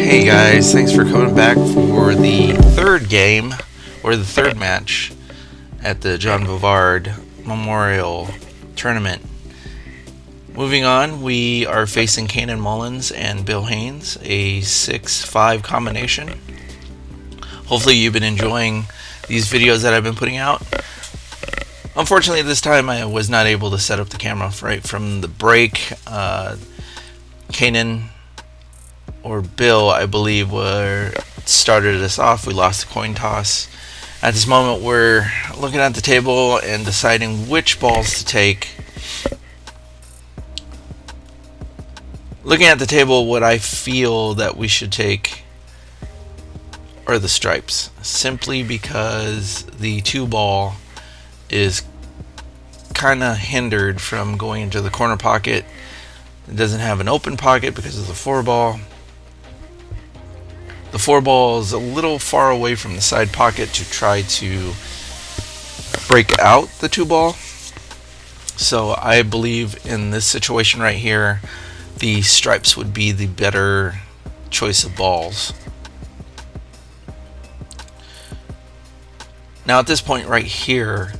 Hey guys, thanks for coming back for the third game, or the third match at the John Vivar Memorial Tournament. Moving on, we are facing Cainan Mullens and Bill Haynes, a 6-5 combination. Hopefully you've been enjoying these videos that I've been putting out. Unfortunately, this time I was not able to set up the camera right from the break. Cainan or Bill, I believe, started us off. We lost the coin toss. At this moment, we're looking at the table and deciding which balls to take. Looking at the table, what I feel that we should take are the stripes, simply because the 2-ball is kind of hindered from going into the corner pocket. It doesn't have an open pocket because of the 4-ball. The 4-ball is a little far away from the side pocket to try to break out the 2-ball. So I believe in this situation right here, the stripes would be the better choice of balls. Now at this point right here,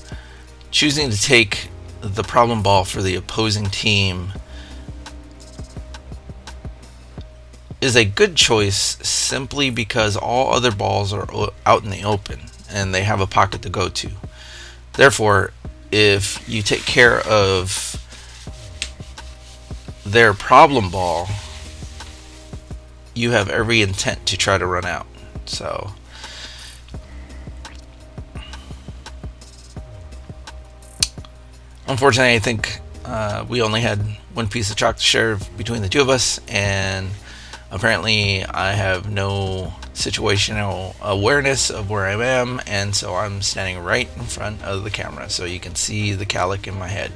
choosing to take the problem ball for the opposing team is a good choice, simply because all other balls are out in the open and they have a pocket to go to. Therefore, if you take care of their problem ball, you have every intent to try to run out. So unfortunately, I think we only had one piece of chalk to share between the two of us, and apparently I have no situational awareness of where I am, and so I'm standing right in front of the camera so you can see the calic in my head.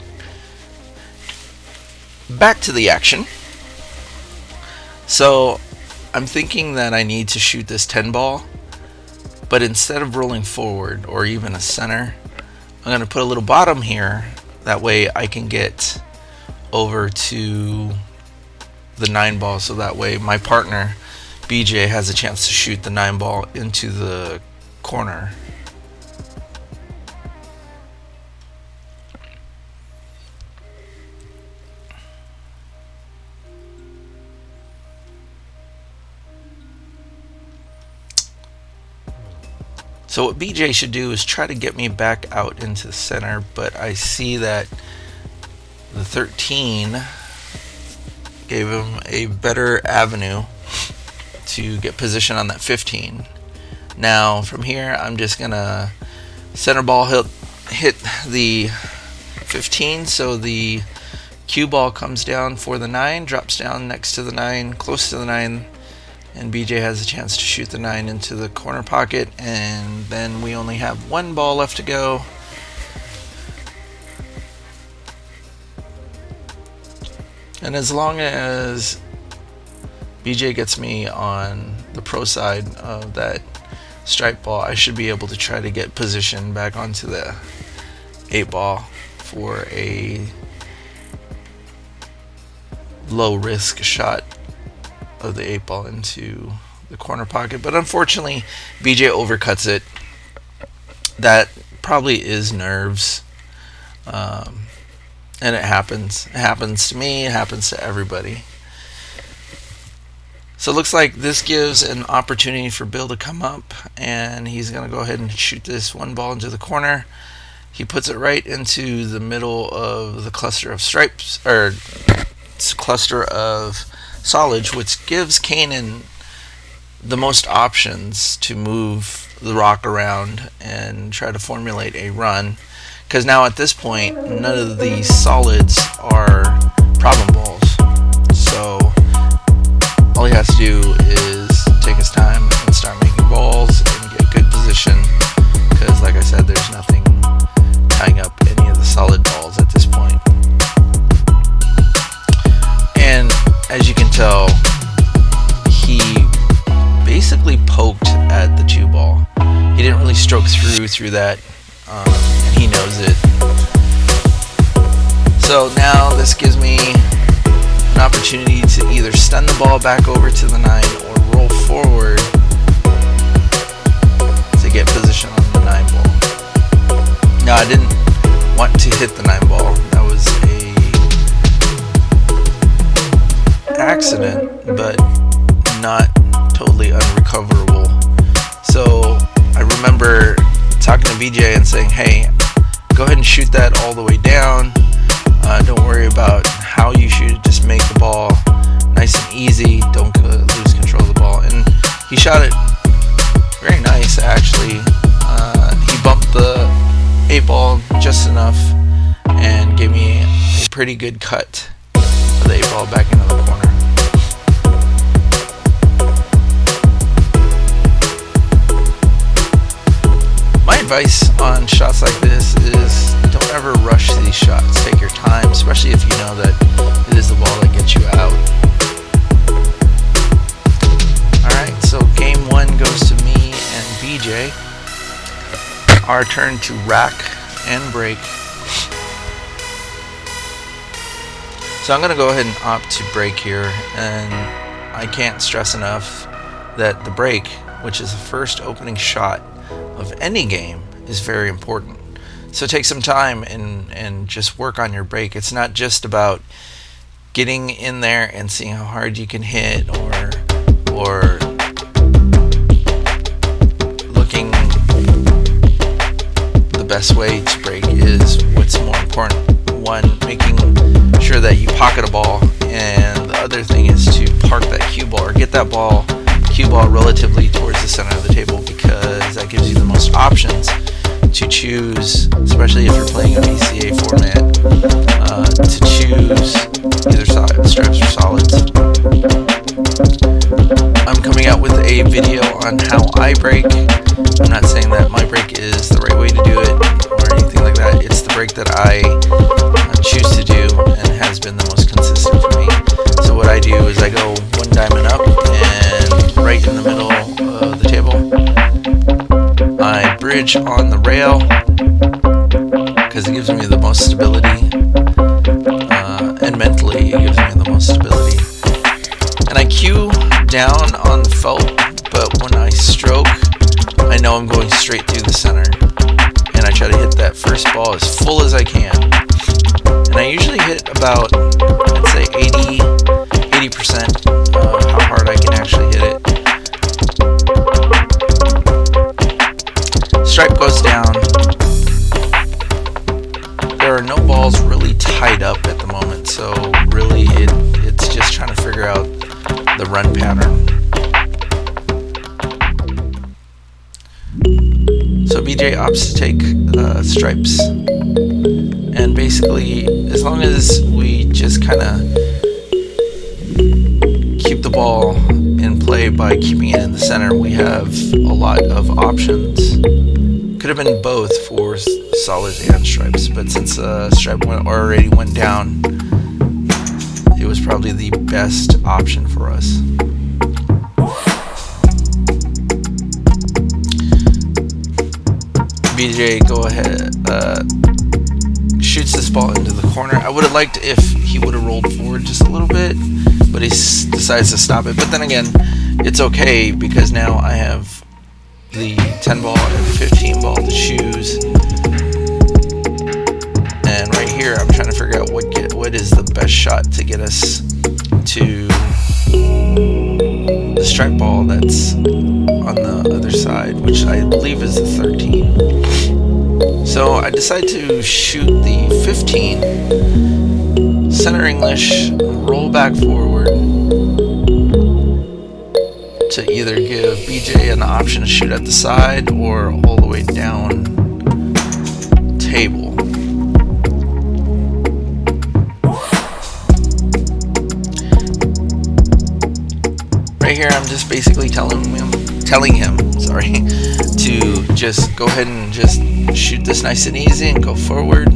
Back to the action. So I'm thinking that I need to shoot this 10-ball, but instead of rolling forward or even a center, I'm going to put a little bottom here. That way I can get over to the 9-ball, so that way my partner BJ has a chance to shoot the 9-ball into the corner. So what BJ should do is try to get me back out into the center, but I see that the 13 gave him a better avenue to get position on that 15. Now from here, I'm just gonna center ball hit the 15, so the cue ball comes down for the 9, drops down next to the 9, close to the 9, and BJ has a chance to shoot the 9 into the corner pocket, and then we only have 1 ball left to go. And as long as BJ gets me on the pro side of that stripe ball, I should be able to try to get position back onto the 8-ball for a low risk shot of the 8-ball into the corner pocket. But unfortunately, BJ overcuts it. That probably is nerves. And it happens. It happens to me. It happens to everybody. So it looks like this gives an opportunity for Bill to come up, and he's going to go ahead and shoot this 1 ball into the corner. He puts it right into the middle of the cluster of stripes, or cluster of solids, which gives Cainan the most options to move the rock around and try to formulate a run. Because now at this point, none of these solids are problem balls. So all he has to do is take his time and start making balls and get good position. Because like I said, there's nothing tying up any of the solid balls at this point. And as you can tell, he basically poked at the 2-ball. He didn't really stroke through that. And he knows it. So now this gives me an opportunity to either stun the ball back over to the 9 or roll forward to get position on the 9 ball. Now I didn't want to hit the 9 ball. That was a accident, but not totally unrecoverable. So I remember talking to BJ and saying, hey, go ahead and shoot that all the way down. Don't worry about how you shoot it, just make the ball nice and easy, don't lose control of the ball. And he shot it very nice, actually. He bumped the 8 ball just enough and gave me a pretty good cut of the 8 ball back into the corner. My advice on shots like this is don't ever rush these shots. Take your time, especially if you know that it is the ball that gets you out. Alright, so game 1 goes to me and BJ. Our turn to rack and break. So I'm going to go ahead and opt to break here, and I can't stress enough that the break, which is the first opening shot of any game, is very important. So take some time and just work on your break. It's not just about getting in there and seeing how hard you can hit or looking the best way to break is what's more important. One, making sure that you pocket a ball, and the other thing is to park that cue ball or get that cue ball relatively towards the center of the table, because that gives you the most options to choose, especially if you're playing a BCA format, to choose either stripes or solids. I'm coming out with a video on how I break. I'm not saying that my break is the right way to do it or anything like that. It's the break that I choose to do and has been the most consistent for me. So what I do is I go 1 diamond up and right in the middle of the table. I bridge on the rail because it gives me the most stability, and mentally it gives me the most stability. And I cue down on the felt, but when I stroke, I know I'm going straight through the center, and I try to hit that first ball as full as I can. And I usually hit about, I'd say 80% of how hard I can actually hit it. Stripe goes down. There are no balls really tied up at the moment, so really it's just trying to figure out the run pattern. So BJ opts to take stripes, and basically as long as we just kind of keep the ball in play by keeping it in the center, we have a lot of options. Could have been both for solids and stripes, but since stripe already went down, it was probably the best option for us. BJ go ahead, shoots this ball into the corner. I would have liked if he would have rolled forward just a little bit, but he decides to stop it. But then again, it's okay because now I have the 10 ball and 15 ball to choose, and right here I'm trying to figure out what is the best shot to get us to the stripe ball that's on the other side, which I believe is the 13. So I decide to shoot the 15, center English, roll back forward to either give BJ an option to shoot at the side or all the way down table. Right here I'm just basically telling him to just go ahead and just shoot this nice and easy and go forward.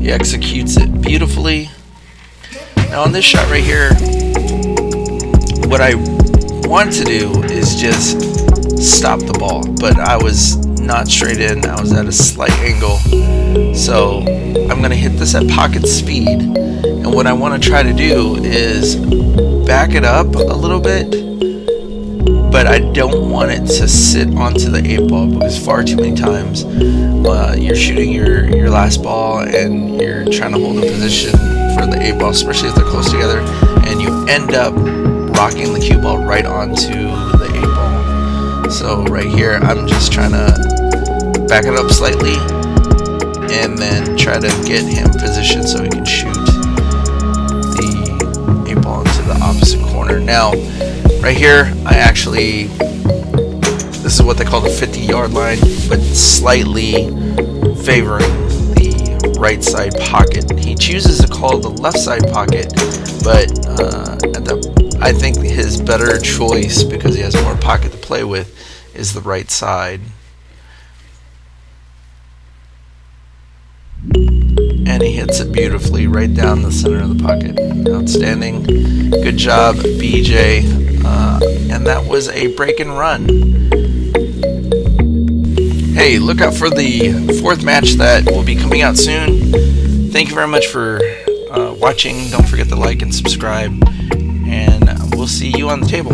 He executes it beautifully. Now on this shot right here, what I want to do is just stop the ball, but I was not straight in, I was at a slight angle. So I'm going to hit this at pocket speed, and what I want to try to do is back it up a little bit, but I don't want it to sit onto the 8 ball, because far too many times you're shooting your last ball and you're trying to hold a position for the 8 ball, especially if they're close together, and you end up rocking the cue ball right onto the 8 ball. So right here, I'm just trying to back it up slightly and then try to get him positioned so he can shoot the 8 ball into the opposite corner. Now, right here, this is what they call the 50-yard line, but slightly favoring the right side pocket. He chooses to call the left side pocket, but I think his better choice, because he has more pocket to play with, is the right side. And he hits it beautifully right down the center of the pocket. Outstanding. Good job, BJ. And that was a break and run. Hey, look out for the 4th match that will be coming out soon. Thank you very much for watching. Don't forget to like and subscribe. And we'll see you on the table.